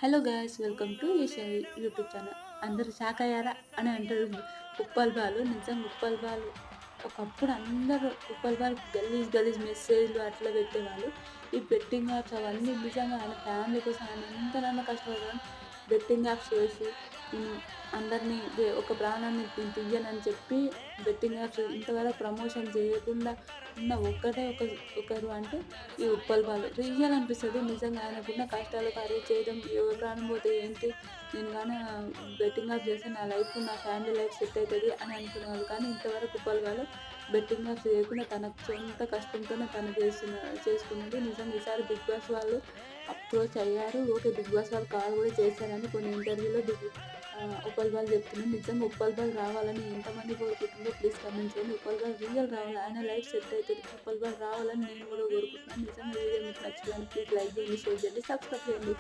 Hello guys welcome to Isha YouTube channel. అందరూ shock అయ్యారా అని అంటారు. ఉప్పల్ బాలు నిజంగా ఉప్పల్ బాలు ఒకప్పుడు అందరూ ఉప్పల్ బాలు గలీజ్ గలీజ్ మెసేజ్లు అట్లా పెట్టేవాళ్ళు. ఈ బెట్టింగ్ యాప్స్ అవన్నీ నిజంగా ఆయన ఫ్యామిలీ కోసం ఆయన ఎంతనన్నా కష్టపడతాను. బెట్టింగ్ యాప్స్ చేసి నేను అందరినీ ఒక ప్రాణాన్ని తీయనని చెప్పి బెట్టింగ్ యాప్స్ ఇంతవరకు ప్రమోషన్ చేయకుండా ఉన్న ఒకరు అంటే ఈ ఉప్పల్ బాలు. రియల్ అనిపిస్తది నిజంగా ఆయనకున్న కష్టాలకు అరే చేయడం ఎవరి ప్రాణం పోతే ఏంటి, నేను గానీ బెట్టింగ్ యాప్స్ చేస్తే నా లైఫ్, నా ఫ్యామిలీ లైఫ్ సెట్ అవుతది అని అనుకునేవాళ్ళు. కానీ ఇంతవరకు ఉప్పల్ బాలు బెట్టింగ్ యాప్స్ చేయకుండా తన సొంత కష్టంతోనే తను చేసుకున్నది. నిజంగా ఈసారి బిగ్ బాస్ వాళ్ళు అప్రోచ్ అయ్యారు. ఓకే, బిగ్ బాస్ వాళ్ళు కాల్ కూడా చేశారని కొన్ని ఇంటర్వ్యూలో ఉప్పల్ బాలు చెప్తున్నాను. నిజంగా ఉప్పల్ బాలు రావాలని ఎంతమంది కోరుకుంటుందో ప్లీజ్ కామెంట్ చేయండి. ఉప్పల్ బాలు రియల్ రావాలి, ఆయన లైఫ్ సెట్ అవుతుంది. ఉప్పల్ బాలు రావాలని నేను కూడా కోరుకుంటున్నాను. నిజంగా వీడియో మీకు నచ్చిందని ప్లీజ్ లైక్ చేయండి, షేర్ చేయండి, సబ్స్క్రైబ్ చేయండి.